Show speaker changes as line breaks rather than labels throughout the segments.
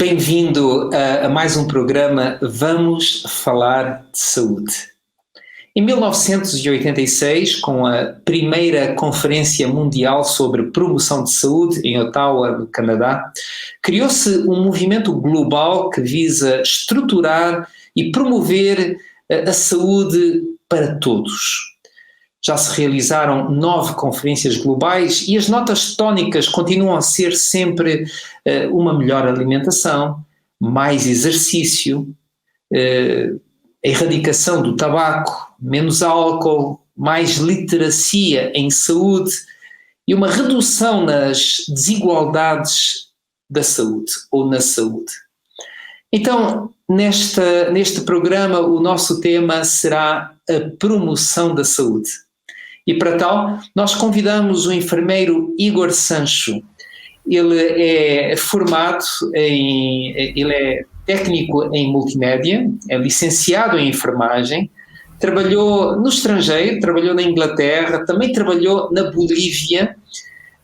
Bem-vindo a mais um programa Vamos Falar de Saúde. Em 1986, com a primeira Conferência Mundial sobre Promoção de Saúde, em Ottawa, no Canadá, criou-se um movimento global que visa estruturar e promover a saúde para todos. Já se realizaram 9 conferências globais e as notas tónicas continuam a ser sempre uma melhor alimentação, mais exercício, a erradicação do tabaco, menos álcool, mais literacia em saúde e uma redução nas desigualdades da saúde ou na saúde. Então, neste programa, o nosso tema será a promoção da saúde. E para tal, nós convidamos o enfermeiro Igor Sancho. Ele é formado ele é técnico em multimédia, é licenciado em enfermagem, trabalhou no estrangeiro, trabalhou na Inglaterra, também trabalhou na Bolívia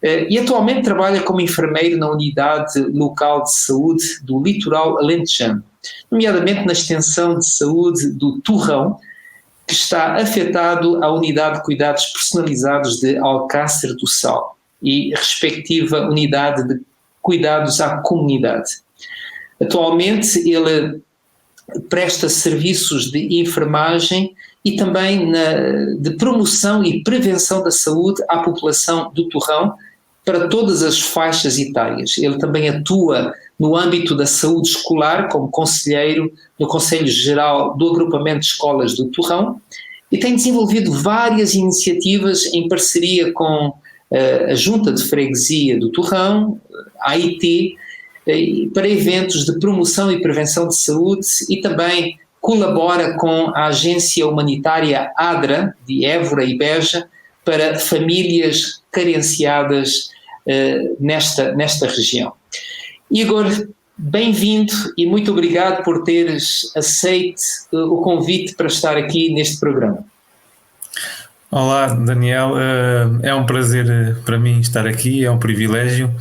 e atualmente trabalha como enfermeiro na unidade local de saúde do litoral alentejano, nomeadamente na extensão de saúde do Torrão, que está afetado à unidade de cuidados personalizados de Alcácer do Sal e respectiva unidade de cuidados à comunidade. Atualmente ele presta serviços de enfermagem e também de promoção e prevenção da saúde à população do Torrão para todas as faixas etárias. Ele também atua no âmbito da saúde escolar como conselheiro no Conselho Geral do Agrupamento de Escolas do Torrão e tem desenvolvido várias iniciativas em parceria com a Junta de Freguesia do Torrão, a AIT, para eventos de promoção e prevenção de saúde e também colabora com a agência humanitária ADRA, de Évora e Beja, para famílias carenciadas nesta região. Igor, bem-vindo e muito obrigado por teres aceito o convite para estar aqui neste programa.
Olá, Daniel, é um prazer para mim estar aqui, é um privilégio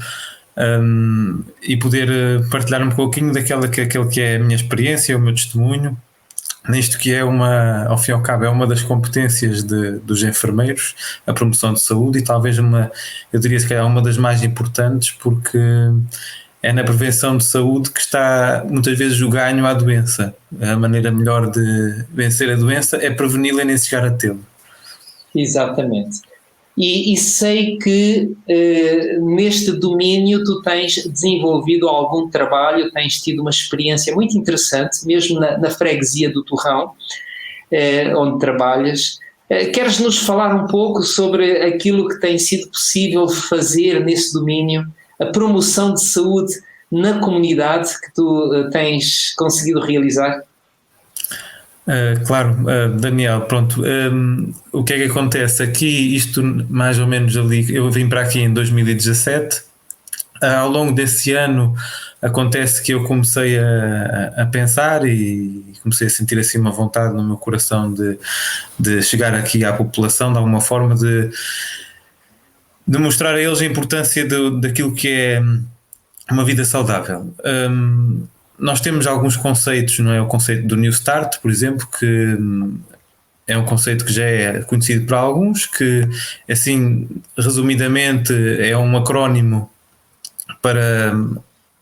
e poder partilhar um pouquinho daquele que é a minha experiência, o meu testemunho, nisto que é ao fim e ao cabo, é uma das competências dos enfermeiros, a promoção de saúde e talvez eu diria se calhar uma das mais importantes, porque é na prevenção de saúde que está muitas vezes o ganho à doença. A maneira melhor de vencer a doença é preveni-la e nem chegar a tê-la.
Exatamente. E sei que neste domínio tu tens desenvolvido algum trabalho, tens tido uma experiência muito interessante, mesmo na freguesia do Torrão, onde trabalhas. Queres nos falar um pouco sobre aquilo que tem sido possível fazer nesse domínio, a promoção de saúde na comunidade que tu tens conseguido realizar?
Claro, Daniel, pronto, o que é que acontece aqui, isto mais ou menos ali, eu vim para aqui em 2017, ao longo desse ano acontece que eu comecei a pensar e comecei a sentir assim uma vontade no meu coração de chegar aqui à população de alguma forma, de mostrar a eles a importância daquilo que é uma vida saudável. Nós temos alguns conceitos, não é? O conceito do New Start, por exemplo, que é um conceito que já é conhecido para alguns, que, assim, resumidamente, é um acrónimo para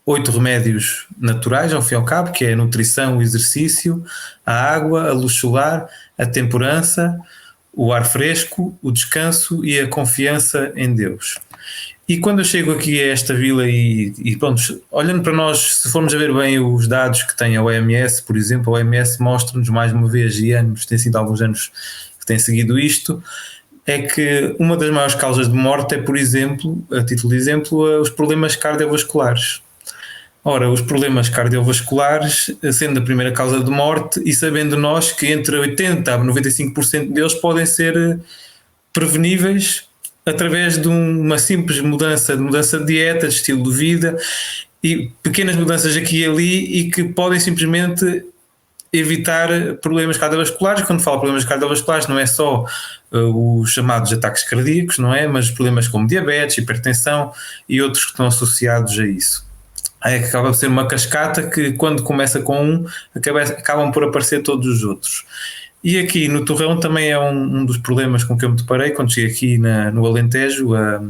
8 remédios naturais, ao fim e ao cabo, que é a nutrição, o exercício, a água, a luz solar, a temperança, o ar fresco, o descanso e a confiança em Deus. E quando eu chego aqui a esta vila e pronto, olhando para nós, se formos a ver bem os dados que tem a OMS, por exemplo, a OMS mostra-nos mais uma vez, e anos, tem sido alguns anos que tem seguido isto, é que uma das maiores causas de morte é, por exemplo, a título de exemplo, os problemas cardiovasculares. Ora, os problemas cardiovasculares, sendo a primeira causa de morte, e sabendo nós que entre 80% a 95% deles podem ser preveníveis através de uma simples mudança de dieta, de estilo de vida e pequenas mudanças aqui e ali e que podem simplesmente evitar problemas cardiovasculares. Quando falo problemas cardiovasculares não é só os chamados ataques cardíacos, não é? Mas problemas como diabetes, hipertensão e outros que estão associados a isso. acaba por ser uma cascata que, quando começa com um, acabam por aparecer todos os outros. E aqui no Torrão também é um dos problemas com que eu me deparei quando cheguei aqui no Alentejo. A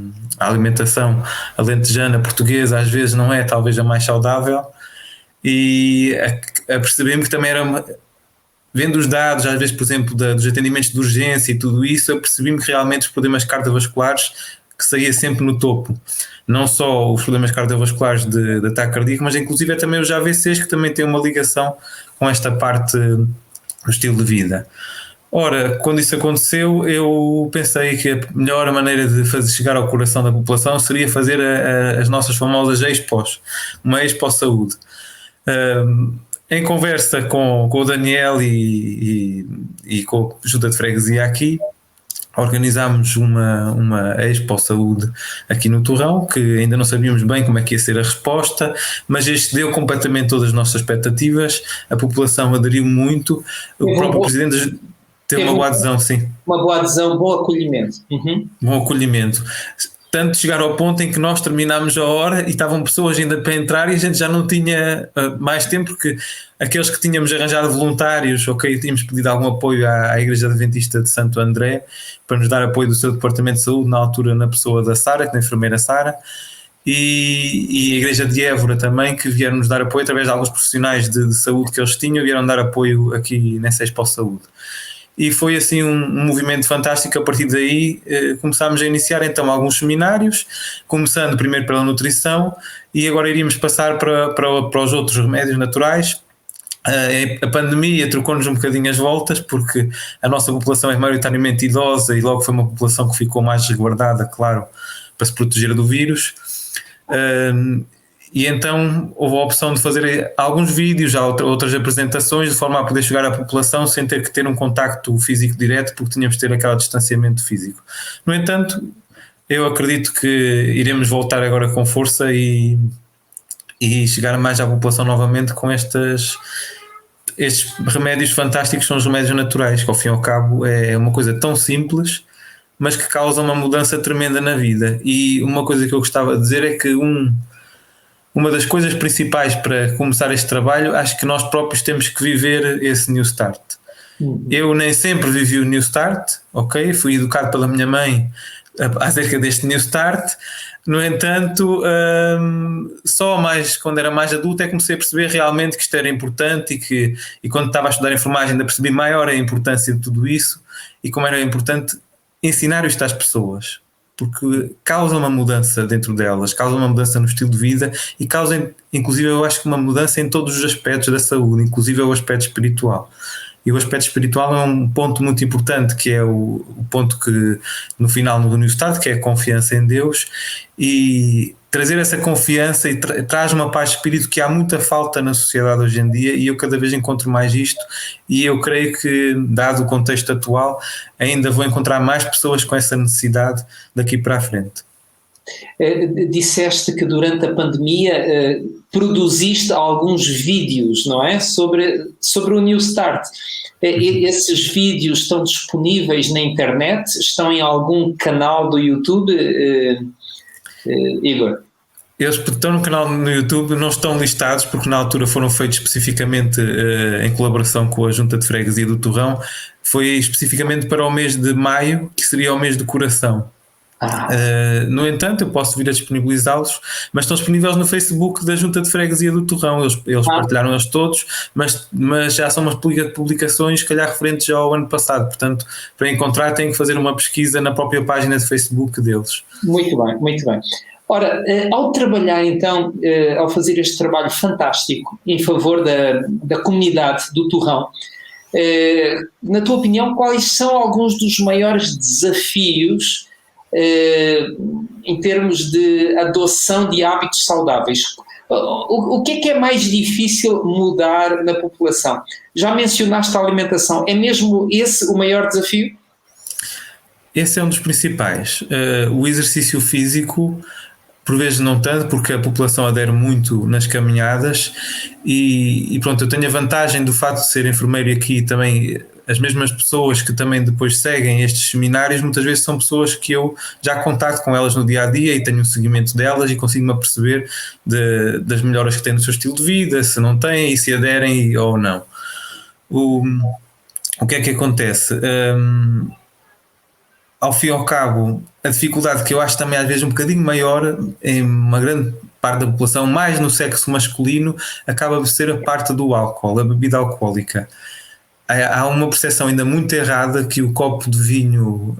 alimentação alentejana portuguesa às vezes não é talvez a mais saudável, e apercebi-me que também era, vendo os dados às vezes, por exemplo, dos atendimentos de urgência e tudo isso, apercebi-me que realmente os problemas cardiovasculares que saía sempre no topo. Não só os problemas cardiovasculares de ataque cardíaco, mas inclusive também os AVCs, que também têm uma ligação com esta parte do estilo de vida. Ora, quando isso aconteceu, eu pensei que a melhor maneira de fazer chegar ao coração da população seria fazer as nossas famosas expos, uma expo saúde. Em conversa com o Daniel e com a Junta de Freguesia aqui, organizámos uma Expo Saúde aqui no Torrão, que ainda não sabíamos bem como é que ia ser a resposta, mas este deu completamente todas as nossas expectativas, a população aderiu muito, o próprio Presidente teve uma boa adesão, sim.
Uma boa adesão, bom acolhimento.
Bom acolhimento. Tanto chegar ao ponto em que nós terminámos a hora e estavam pessoas ainda para entrar e a gente já não tinha mais tempo, porque aqueles que tínhamos arranjado voluntários, tínhamos pedido algum apoio à Igreja Adventista de Santo André para nos dar apoio do seu Departamento de Saúde, na altura na pessoa da Sara, da enfermeira Sara, e a Igreja de Évora também, que vieram nos dar apoio através de alguns profissionais de saúde que eles tinham, vieram dar apoio aqui nessa Expo Saúde. E foi assim um movimento fantástico. A partir daí começámos a iniciar então alguns seminários, começando primeiro pela nutrição e agora iríamos passar para os outros remédios naturais. A pandemia trocou-nos um bocadinho as voltas, porque a nossa população é maioritariamente idosa e logo foi uma população que ficou mais resguardada, claro, para se proteger do vírus. E então houve a opção de fazer alguns vídeos, outras apresentações, de forma a poder chegar à população sem ter que ter um contacto físico direto, porque tínhamos de ter aquele distanciamento físico. No entanto, eu acredito que iremos voltar agora com força e chegar mais à população novamente com estes remédios fantásticos. São os remédios naturais, que ao fim e ao cabo é uma coisa tão simples, mas que causa uma mudança tremenda na vida. E uma coisa que eu gostava de dizer é que uma das coisas principais para começar este trabalho, acho que nós próprios temos que viver esse New Start. Eu nem sempre vivi o New Start, fui educado pela minha mãe acerca deste New Start. No entanto, só mais quando era mais adulto é que comecei a perceber realmente que isto era importante, e quando estava a estudar enfermagem ainda percebi maior a importância de tudo isso e como era importante ensinar isto às pessoas, porque causa uma mudança dentro delas, causa uma mudança no estilo de vida e causa, inclusive, eu acho que uma mudança em todos os aspectos da saúde, inclusive o aspecto espiritual. E o aspecto espiritual é um ponto muito importante, que é o ponto que no final do New Start, que é a confiança em Deus, e trazer essa confiança e traz uma paz de espírito que há muita falta na sociedade hoje em dia, e eu cada vez encontro mais isto, e eu creio que, dado o contexto atual, ainda vou encontrar mais pessoas com essa necessidade daqui para a frente.
Disseste que durante a pandemia produziste alguns vídeos, não é? Sobre o New Start. Esses vídeos estão disponíveis na internet? Estão em algum canal do YouTube, Igor?
Eles estão no canal no YouTube, não estão listados porque na altura foram feitos especificamente em colaboração com a Junta de Freguesia do Torrão. Foi especificamente para o mês de maio, que seria o mês do coração. No entanto, eu posso vir a disponibilizá-los, mas estão disponíveis no Facebook da Junta de Freguesia do Torrão. Eles partilharam-os todos, mas já são umas publicações, se calhar referentes já ao ano passado. Portanto, para encontrar, tem que fazer uma pesquisa na própria página de Facebook deles.
Muito bem, muito bem. Ora, ao trabalhar então, ao fazer este trabalho fantástico em favor da comunidade do Torrão, na tua opinião, quais são alguns dos maiores desafios em termos de adoção de hábitos saudáveis? O que é mais difícil mudar na população? Já mencionaste a alimentação, é mesmo esse o maior desafio?
Esse é um dos principais. O exercício físico, por vezes não tanto, porque a população adere muito nas caminhadas e pronto, eu tenho a vantagem do facto de ser enfermeiro e aqui também as mesmas pessoas que também depois seguem estes seminários, muitas vezes são pessoas que eu já contacto com elas no dia a dia e tenho um seguimento delas e consigo-me aperceber das melhoras que têm no seu estilo de vida, se não têm e se aderem ou não. O que é que acontece? Ao fim e ao cabo, a dificuldade que eu acho também às vezes um bocadinho maior em uma grande parte da população, mais no sexo masculino, acaba por ser a parte do álcool, a bebida alcoólica. Há uma percepção ainda muito errada que o copo de vinho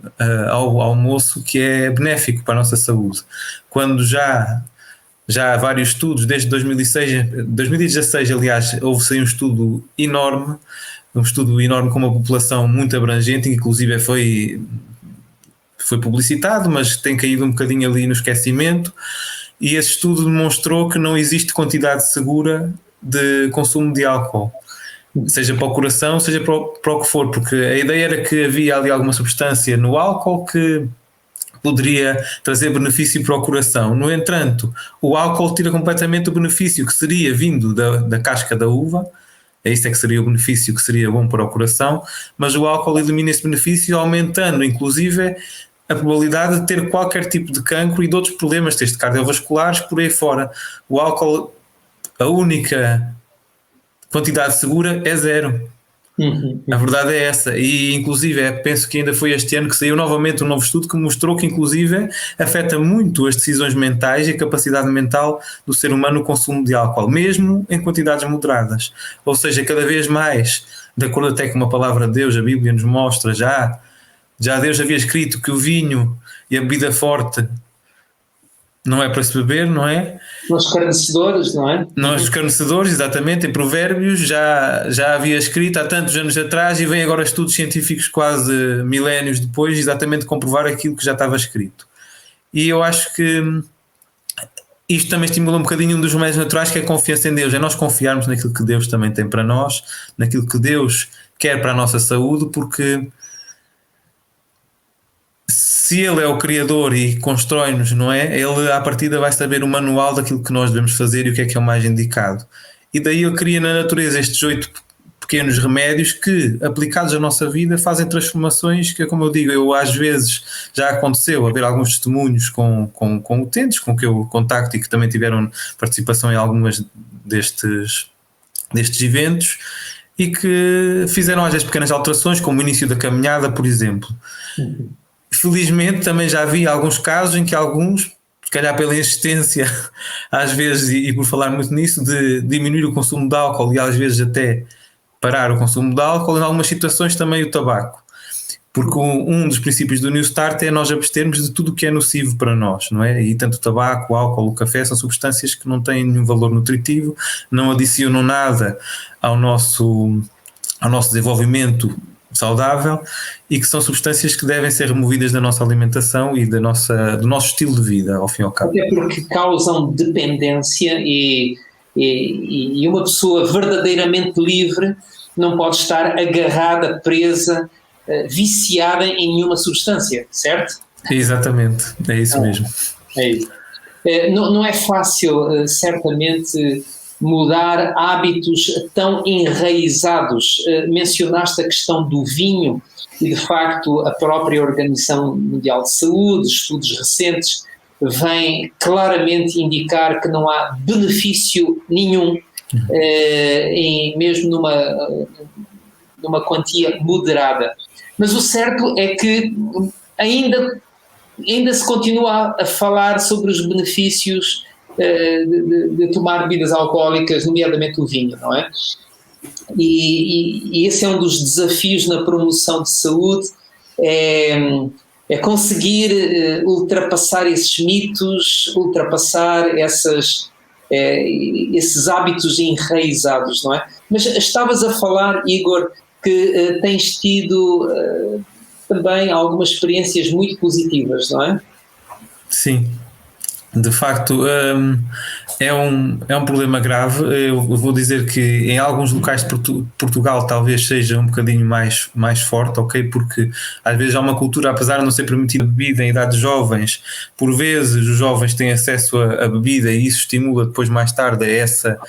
ao almoço que é benéfico para a nossa saúde, quando já há vários estudos, desde 2016 aliás, houve-se um estudo enorme com uma população muito abrangente, inclusive foi publicitado, mas tem caído um bocadinho ali no esquecimento, e esse estudo demonstrou que não existe quantidade segura de consumo de álcool, seja para o coração, seja para o que for, porque a ideia era que havia ali alguma substância no álcool que poderia trazer benefício para o coração. No entanto, o álcool tira completamente o benefício que seria vindo da casca da uva. Isso é que seria o benefício que seria bom para o coração, mas o álcool elimina esse benefício, aumentando inclusive a probabilidade de ter qualquer tipo de cancro e de outros problemas, desde cardiovasculares, por aí fora. O álcool, a única quantidade segura é 0. A verdade é essa, e inclusive penso que ainda foi este ano que saiu novamente um novo estudo que mostrou que inclusive afeta muito as decisões mentais e a capacidade mental do ser humano o consumo de álcool, mesmo em quantidades moderadas. Ou seja, cada vez mais, de acordo até com uma palavra de Deus, a Bíblia nos mostra, já Deus havia escrito que o vinho e a bebida forte não é para se beber, não é?
Os escarnecedores, não é?
Nós, os escarnecedores, exatamente, em Provérbios, já havia escrito há tantos anos atrás e vem agora estudos científicos quase milénios depois, exatamente comprovar aquilo que já estava escrito. E eu acho que isto também estimula um bocadinho um dos meios naturais, que é a confiança em Deus, é nós confiarmos naquilo que Deus também tem para nós, naquilo que Deus quer para a nossa saúde, porque se Ele é o Criador e constrói-nos, não é? Ele, à partida, vai saber o manual daquilo que nós devemos fazer e o que é o mais indicado. E daí Ele cria na natureza estes 8 pequenos remédios que, aplicados à nossa vida, fazem transformações que, como eu digo, às vezes já aconteceu haver alguns testemunhos com utentes com que eu contacto e que também tiveram participação em algumas destes eventos e que fizeram às vezes pequenas alterações, como o início da caminhada, por exemplo. Felizmente também já vi alguns casos em que alguns, se calhar pela insistência às vezes e por falar muito nisso, de diminuir o consumo de álcool e às vezes até parar o consumo de álcool, em algumas situações também o tabaco, porque um dos princípios do New Start é nós abstermos de tudo o que é nocivo para nós, não é? E tanto o tabaco, o álcool, o café são substâncias que não têm nenhum valor nutritivo, não adicionam nada ao nosso desenvolvimento saudável e que são substâncias que devem ser removidas da nossa alimentação e do nosso estilo de vida, ao fim e ao cabo.
Até porque causam dependência e uma pessoa verdadeiramente livre não pode estar agarrada, presa, viciada em nenhuma substância, certo?
Exatamente, é isso mesmo.
É isso. Não é fácil, certamente, mudar hábitos tão enraizados. Mencionaste a questão do vinho e, de facto, a própria Organização Mundial de Saúde, estudos recentes, vêm claramente indicar que não há benefício nenhum, mesmo numa quantia moderada. Mas o certo é que ainda se continua a falar sobre os benefícios de tomar bebidas alcoólicas, nomeadamente o vinho, não é? E esse é um dos desafios na promoção de saúde, é conseguir ultrapassar esses mitos, ultrapassar esses hábitos enraizados, não é? Mas estavas a falar, Igor, que tens tido também algumas experiências muito positivas, não é?
Sim. De facto, é um problema grave. Eu vou dizer que em alguns locais de Portugal talvez seja um bocadinho mais forte, ok? Porque às vezes há uma cultura, apesar de não ser permitida bebida em idades jovens, por vezes os jovens têm acesso a bebida e isso estimula depois mais tarde essa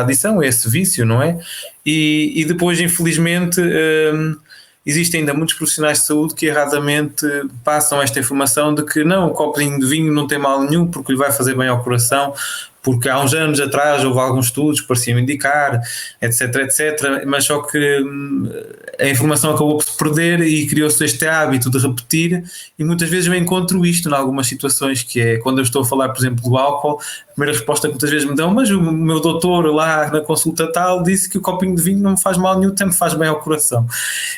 adição, esse vício, não é? E depois, infelizmente, existem ainda muitos profissionais de saúde que erradamente passam esta informação de que não, um copinho de vinho não tem mal nenhum porque lhe vai fazer bem ao coração, porque há uns anos atrás houve alguns estudos que pareciam indicar, etc, etc, mas só que a informação acabou por se perder e criou-se este hábito de repetir, e muitas vezes eu encontro isto em algumas situações, que é quando eu estou a falar, por exemplo, do álcool, a primeira resposta que muitas vezes me dão, mas o meu doutor lá na consulta tal disse que o copinho de vinho não me faz mal nenhum, até me faz bem ao coração.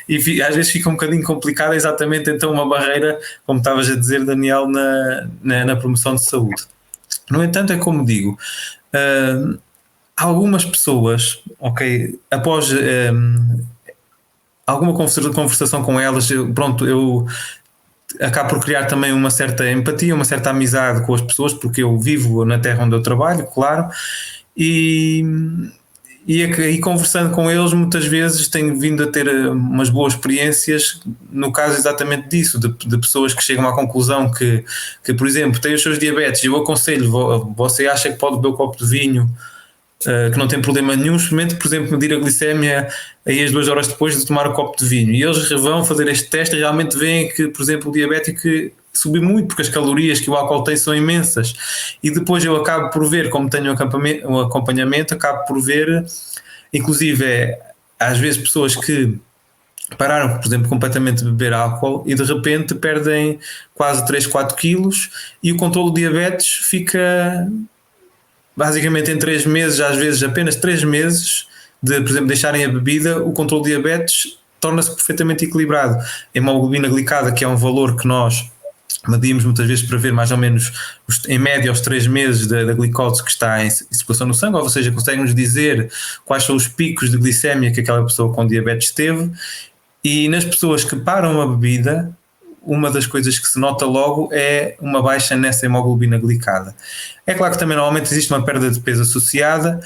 E às vezes fica um bocadinho complicado, exatamente então uma barreira, como estavas a dizer, Daniel, na promoção de saúde. No entanto, é como digo, algumas pessoas, ok, após alguma conversação com elas, eu acabo por criar também uma certa empatia, uma certa amizade com as pessoas, porque eu vivo na terra onde eu trabalho, claro, e conversando com eles muitas vezes tenho vindo a ter umas boas experiências no caso exatamente disso, de pessoas que chegam à conclusão que, por exemplo, têm os seus diabetes e eu aconselho, você acha que pode beber um copo de vinho, que não tem problema nenhum, experimente, por exemplo, medir a glicémia aí as 2 horas depois de tomar o copo de vinho, e eles vão fazer este teste e realmente veem que, por exemplo, o diabético subiu muito, porque as calorias que o álcool tem são imensas, e depois eu acabo por ver, como tenho um acompanhamento, acabo por ver, inclusive, às vezes pessoas que pararam, por exemplo, completamente de beber álcool e de repente perdem quase 3, 4 quilos e o controle de diabetes fica basicamente em 3 meses, às vezes apenas 3 meses de, por exemplo, deixarem a bebida, o controle de diabetes torna-se perfeitamente equilibrado. A hemoglobina glicada, que é um valor que nós medimos muitas vezes para ver mais ou menos em média os 3 meses da glicose que está em circulação no sangue, ou seja, consegue-nos dizer quais são os picos de glicémia que aquela pessoa com diabetes teve, e nas pessoas que param a bebida, uma das coisas que se nota logo é uma baixa nessa hemoglobina glicada. É claro que também normalmente existe uma perda de peso associada.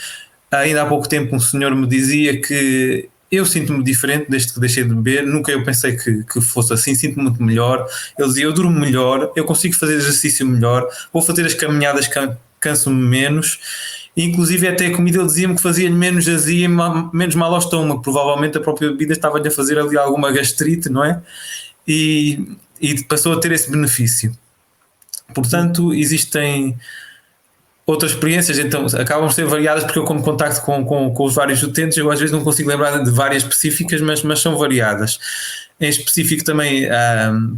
Ainda há pouco tempo um senhor me dizia que eu sinto-me diferente desde que deixei de beber, nunca eu pensei que fosse assim, sinto-me muito melhor. Ele dizia, eu durmo melhor, eu consigo fazer exercício melhor, vou fazer as caminhadas, canso-me menos, e inclusive até a comida ele dizia-me que fazia-lhe menos azia, menos mal ao estômago, provavelmente a própria bebida estava-lhe a fazer ali alguma gastrite, não é? E passou a ter esse benefício. Portanto, existem outras experiências, então acabam por ser variadas, porque eu, como contacto com os vários utentes, eu às vezes não consigo lembrar de várias específicas, mas são variadas. Em específico também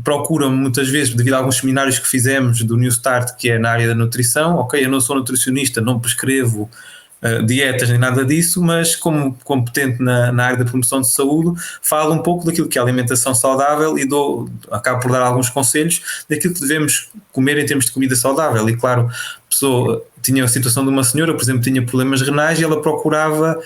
procuram muitas vezes, devido a alguns seminários que fizemos do New Start, que é na área da nutrição. Ok, eu não sou nutricionista, não prescrevo dietas nem nada disso, mas como competente na área da promoção de saúde, falo um pouco daquilo que é a alimentação saudável e acabo por dar alguns conselhos daquilo que devemos comer em termos de comida saudável. E claro, a pessoa tinha a situação de uma senhora, por exemplo, tinha problemas renais e ela procurava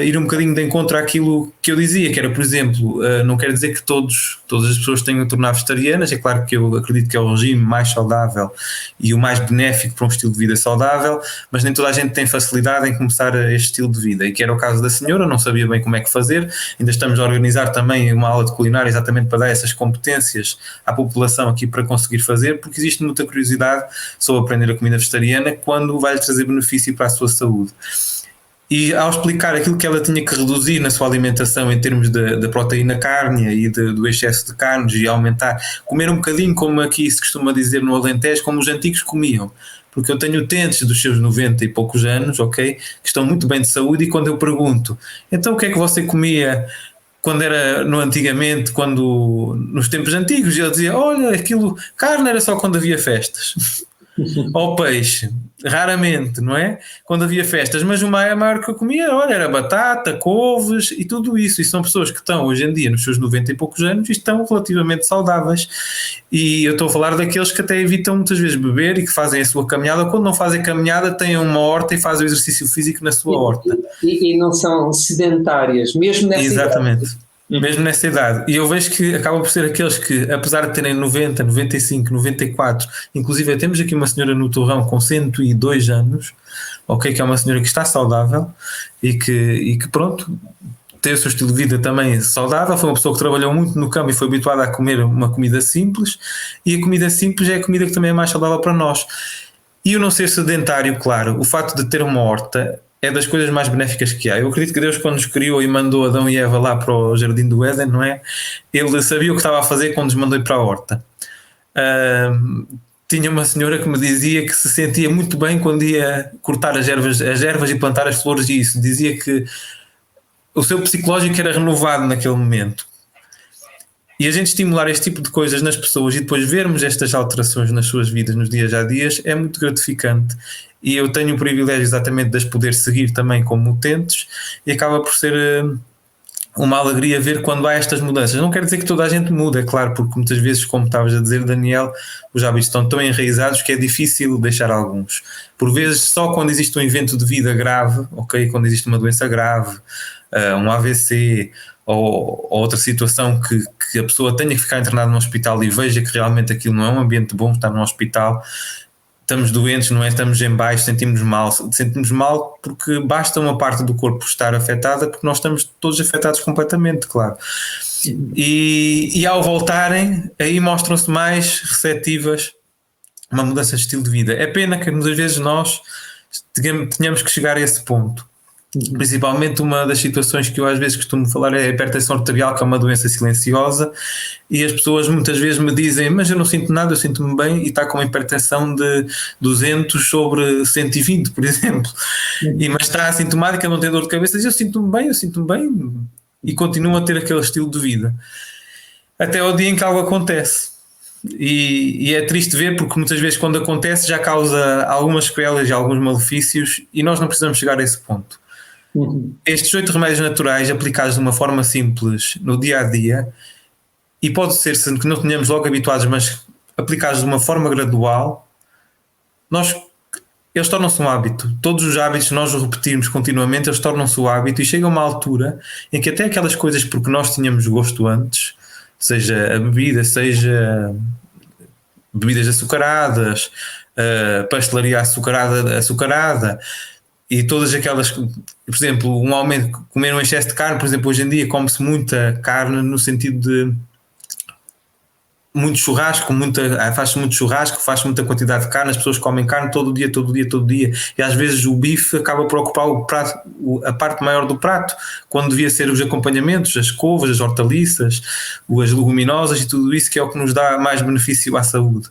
ir um bocadinho de encontro àquilo que eu dizia, que era, por exemplo, não quer dizer que todas as pessoas tenham de tornar vegetarianas, é claro que eu acredito que é o regime mais saudável e o mais benéfico para um estilo de vida saudável, mas nem toda a gente tem facilidade em começar este estilo de vida, e que era o caso da senhora, não sabia bem como é que fazer. Ainda estamos a organizar também uma aula de culinária exatamente para dar essas competências à população aqui para conseguir fazer, porque existe muita curiosidade sobre aprender a comida vegetariana quando vai-lhe trazer benefício para a sua saúde. E ao explicar aquilo que ela tinha que reduzir na sua alimentação em termos de proteína cárnea e do excesso de carnes, e aumentar, comer um bocadinho como aqui se costuma dizer no Alentejo, como os antigos comiam, porque eu tenho utentes dos seus 90 e poucos anos, ok, que estão muito bem de saúde, e quando eu pergunto, então o que é que você comia quando era antigamente, nos tempos antigos, ele dizia, olha, aquilo, carne era só quando havia festas. Ou peixe, raramente, não é? Quando havia festas, mas o maior que eu comia, olha, era batata, couves e tudo isso. E são pessoas que estão hoje em dia nos seus 90 e poucos anos e estão relativamente saudáveis. E eu estou a falar daqueles que até evitam muitas vezes beber e que fazem a sua caminhada. Quando não fazem caminhada, têm uma horta e fazem o exercício físico na sua horta.
E não são sedentárias, mesmo nessa
Exatamente.
idade.
Mesmo nessa idade. E eu vejo que acabam por ser aqueles que, apesar de terem 90, 95, 94, inclusive temos aqui uma senhora no Torrão com 102 anos, ok, que é uma senhora que está saudável e que pronto, tem o seu estilo de vida também saudável. Foi uma pessoa que trabalhou muito no campo e foi habituada a comer uma comida simples, e a comida simples é a comida que também é mais saudável para nós. E o não ser sedentário, claro, o facto de ter uma horta é das coisas mais benéficas que há. Eu acredito que Deus, quando nos criou e mandou Adão e Eva lá para o Jardim do Éden, não é? Ele sabia o que estava a fazer quando nos mandou ir para a horta. Tinha uma senhora que me dizia que se sentia muito bem quando ia cortar as ervas e plantar as flores, e isso dizia que o seu psicológico era renovado naquele momento. E a gente estimular este tipo de coisas nas pessoas e depois vermos estas alterações nas suas vidas, nos dias a dias, é muito gratificante. E eu tenho o privilégio exatamente de as poder seguir também como utentes, e acaba por ser uma alegria ver quando há estas mudanças. Não quer dizer que toda a gente muda, é claro, porque muitas vezes, como estavas a dizer, Daniel, os hábitos estão tão enraizados que é difícil deixar alguns. Por vezes, só quando existe um evento de vida grave, ok, quando existe uma doença grave, um AVC ou outra situação que a pessoa tenha que ficar internada no hospital e veja que realmente aquilo não é um ambiente bom estar no hospital, estamos doentes, não é? Estamos em baixo, sentimos mal porque basta uma parte do corpo estar afetada, porque nós estamos todos afetados completamente, claro. E ao voltarem, aí mostram-se mais receptivas a uma mudança de estilo de vida. É pena que muitas vezes nós tenhamos que chegar a esse ponto. Principalmente uma das situações que eu às vezes costumo falar é a hipertensão arterial, que é uma doença silenciosa, e as pessoas muitas vezes me dizem, mas eu não sinto nada, eu sinto-me bem, e está com uma hipertensão de 200 sobre 120, por exemplo, mas está assintomática, não tem dor de cabeça, e eu sinto-me bem, e continuo a ter aquele estilo de vida até ao dia em que algo acontece. E é triste ver, porque muitas vezes quando acontece já causa algumas sequelas e alguns malefícios, e nós não precisamos chegar a esse ponto. Estes 8 remédios naturais aplicados de uma forma simples no dia a dia, e pode ser que não tenhamos logo habituados, mas aplicados de uma forma gradual, eles tornam-se um hábito. Todos os hábitos, nós os repetirmos continuamente, eles tornam-se um hábito, e chega uma altura em que até aquelas coisas porque nós tínhamos gosto antes, seja a bebida, seja bebidas açucaradas, pastelaria açucarada, e todas aquelas, por exemplo, um aumento, comer um excesso de carne, por exemplo, hoje em dia come-se muita carne no sentido de muito churrasco, faz-se muito churrasco, faz-se muita quantidade de carne, as pessoas comem carne todo dia, e às vezes o bife acaba por ocupar a parte maior do prato, quando devia ser os acompanhamentos, as couves, as hortaliças, as leguminosas e tudo isso, que é o que nos dá mais benefício à saúde.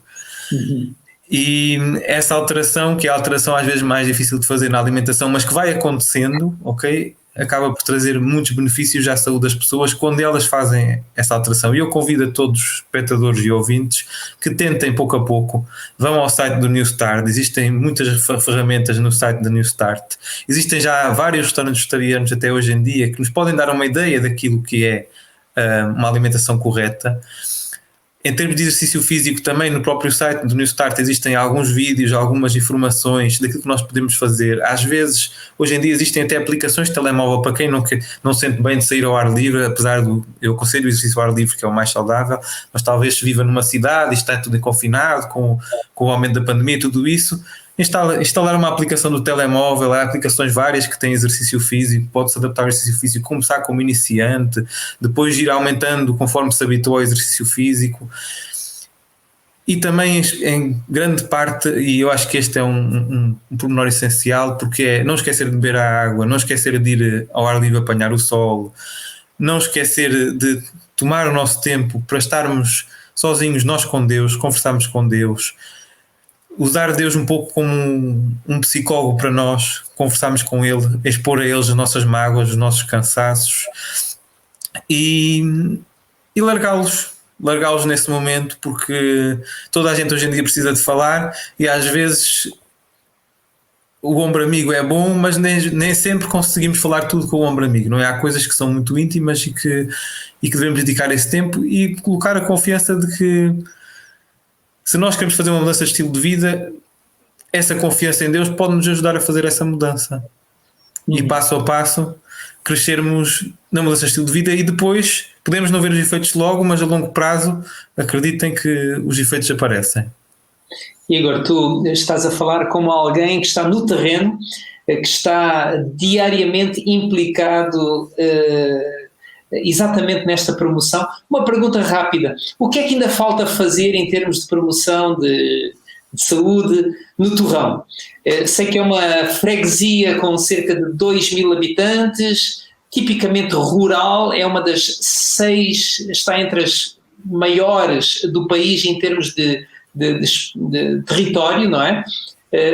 E essa alteração, que é a alteração às vezes mais difícil de fazer na alimentação, mas que vai acontecendo, ok, acaba por trazer muitos benefícios à saúde das pessoas quando elas fazem essa alteração. E eu convido a todos os espectadores e ouvintes que tentem pouco a pouco, vão ao site do New Start, existem muitas ferramentas no site da New Start, existem já vários restaurantes vegetarianos até hoje em dia que nos podem dar uma ideia daquilo que é uma alimentação correta. Em termos de exercício físico, também no próprio site do New Start existem alguns vídeos, algumas informações daquilo que nós podemos fazer. Às vezes, hoje em dia existem até aplicações de telemóvel para quem não sente bem de sair ao ar livre, apesar eu aconselho o exercício ao ar livre, que é o mais saudável, mas talvez se viva numa cidade e está tudo confinado, com o aumento da pandemia e tudo isso, instalar uma aplicação do telemóvel. Há aplicações várias que têm exercício físico, pode-se adaptar ao exercício físico, começar como iniciante, depois ir aumentando conforme se habitua ao exercício físico. E também em grande parte, e eu acho que este é um pormenor essencial, porque é não esquecer de beber a água, não esquecer de ir ao ar livre apanhar o sol, não esquecer de tomar o nosso tempo para estarmos sozinhos, nós com Deus, conversarmos com Deus, usar Deus um pouco como um psicólogo para nós, conversarmos com Ele, expor a Eles as nossas mágoas, os nossos cansaços, e largá-los nesse momento, porque toda a gente hoje em dia precisa de falar, e às vezes o ombro amigo é bom, mas nem sempre conseguimos falar tudo com o ombro amigo, não é? Há coisas que são muito íntimas e que devemos dedicar esse tempo e colocar a confiança de que, se nós queremos fazer uma mudança de estilo de vida, essa confiança em Deus pode nos ajudar a fazer essa mudança. E passo a passo crescermos na mudança de estilo de vida, e depois podemos não ver os efeitos logo, mas a longo prazo acreditem que os efeitos aparecem.
Igor, tu estás a falar como alguém que está no terreno, que está diariamente implicado exatamente nesta promoção. Uma pergunta rápida: o que é que ainda falta fazer em termos de promoção de de saúde no Torrão. Sei que é uma freguesia com cerca de 2.000 habitantes, tipicamente rural, é uma das 6, está entre as maiores do país em termos de território, não é?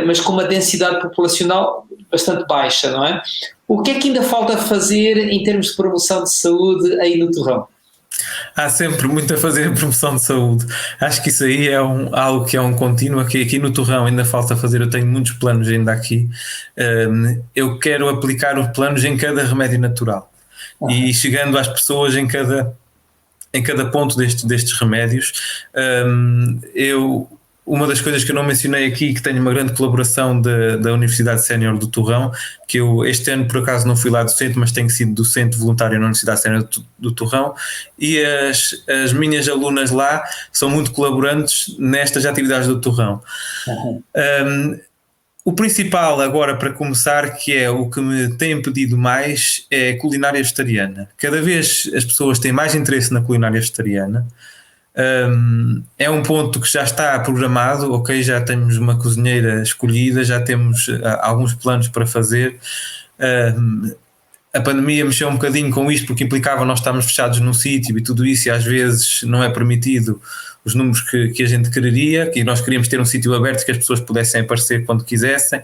Mas com uma densidade populacional bastante baixa, não é? O que é que ainda falta fazer em termos de promoção de saúde aí no Torrão?
Há sempre muito a fazer em promoção de saúde. Acho que isso aí é algo que é um contínuo. Aqui no Torrão ainda falta fazer. Eu tenho muitos planos ainda aqui. Eu quero aplicar os planos em cada remédio natural e chegando às pessoas em cada ponto destes remédios. Uma das coisas que eu não mencionei aqui, que tenho uma grande colaboração da Universidade Sénior do Torrão, que eu este ano por acaso não fui lá docente, mas tenho sido docente voluntário na Universidade Sénior do Torrão, e as minhas alunas lá são muito colaborantes nestas atividades do Torrão. O principal agora, para começar, que é o que me tem pedido mais, é a culinária vegetariana. Cada vez as pessoas têm mais interesse na culinária vegetariana. É um ponto que já está programado, ok, já temos uma cozinheira escolhida, já temos alguns planos para fazer. A pandemia mexeu um bocadinho com isto, porque implicava nós estarmos fechados num sítio e tudo isso, e às vezes não é permitido os números que a gente quereria, que nós queríamos ter um sítio aberto que as pessoas pudessem aparecer quando quisessem.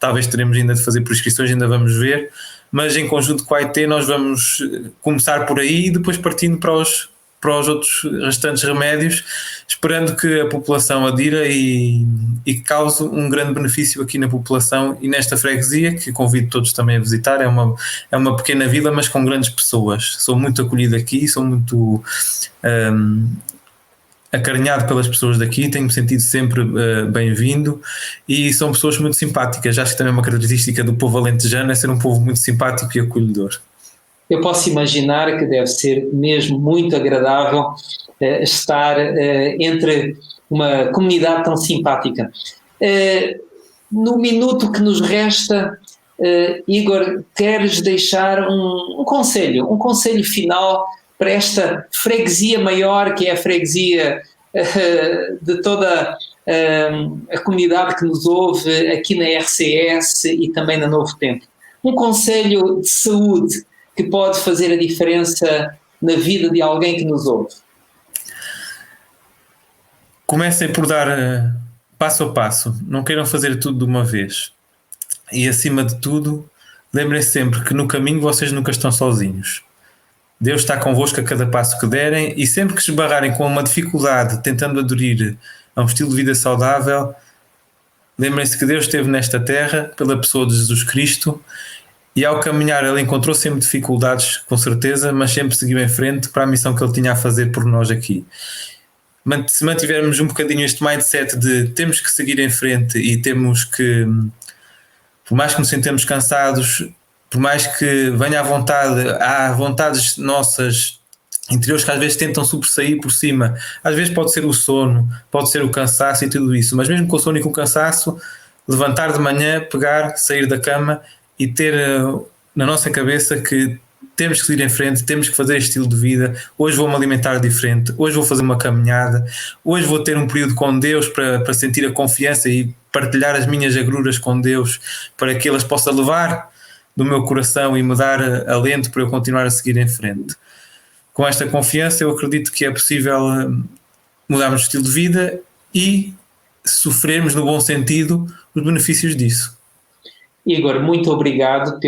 Talvez teremos ainda de fazer prescrições, ainda vamos ver, mas em conjunto com a AIT nós vamos começar por aí e depois partindo para os outros restantes remédios, esperando que a população adira e cause um grande benefício aqui na população e nesta freguesia, que convido todos também a visitar. É uma pequena vila, mas com grandes pessoas. Sou muito acolhido aqui, sou muito acarinhado pelas pessoas daqui, tenho-me sentido sempre bem-vindo, e são pessoas muito simpáticas. Acho que também é uma característica do povo alentejano, é ser um povo muito simpático e acolhedor.
Eu posso imaginar que deve ser mesmo muito agradável estar entre uma comunidade tão simpática. No minuto que nos resta, Igor, queres deixar um conselho final para esta freguesia maior, que é a freguesia de toda a comunidade que nos ouve aqui na RCS e também na Novo Tempo? Um conselho de saúde que pode fazer a diferença na vida de alguém que nos ouve?
Comecem por dar passo a passo, não queiram fazer tudo de uma vez. E acima de tudo, lembrem-se sempre que no caminho vocês nunca estão sozinhos. Deus está convosco a cada passo que derem, e sempre que se esbarrarem com uma dificuldade tentando aderir a um estilo de vida saudável, lembrem-se que Deus esteve nesta terra pela pessoa de Jesus Cristo, e ao caminhar ele encontrou sempre dificuldades, com certeza, mas sempre seguiu em frente para a missão que ele tinha a fazer por nós aqui. Se mantivermos um bocadinho este mindset de temos que seguir em frente e temos que, por mais que nos sentemos cansados, por mais que venha à vontade, há vontades nossas interiores que às vezes tentam sobressair por cima. Às vezes pode ser o sono, pode ser o cansaço e tudo isso, mas mesmo com o sono e com o cansaço, levantar de manhã, pegar, sair da cama e ter na nossa cabeça que temos que seguir em frente, temos que fazer este estilo de vida. Hoje vou-me alimentar diferente, hoje vou fazer uma caminhada, hoje vou ter um período com Deus para sentir a confiança e partilhar as minhas agruras com Deus, para que elas possa levar do meu coração e me dar alento para eu continuar a seguir em frente. Com esta confiança eu acredito que é possível mudarmos de estilo de vida e sofrermos no bom sentido os benefícios disso.
Igor, muito obrigado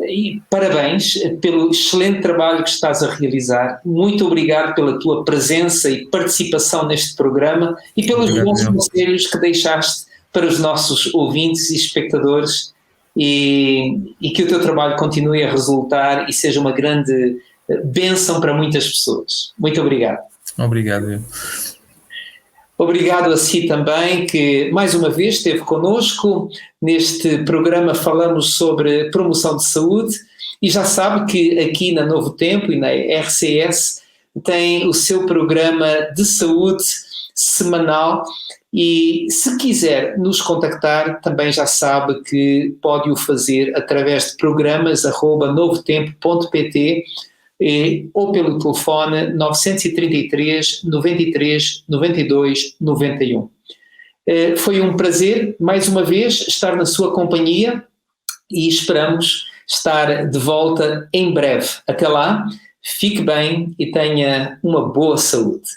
e parabéns pelo excelente trabalho que estás a realizar. Muito obrigado pela tua presença e participação neste programa e pelos bons conselhos que deixaste para os nossos ouvintes e espectadores, e que o teu trabalho continue a resultar e seja uma grande bênção para muitas pessoas. Muito obrigado.
Obrigado.
Obrigado a si também, que mais uma vez esteve connosco. Neste programa falamos sobre promoção de saúde, e já sabe que aqui na Novo Tempo e na RCS tem o seu programa de saúde semanal, e se quiser nos contactar também já sabe que pode o fazer através de programas@novotempo.pt ou pelo telefone 933 93 92 91. Foi um prazer, mais uma vez, estar na sua companhia e esperamos estar de volta em breve. Até lá, fique bem e tenha uma boa saúde.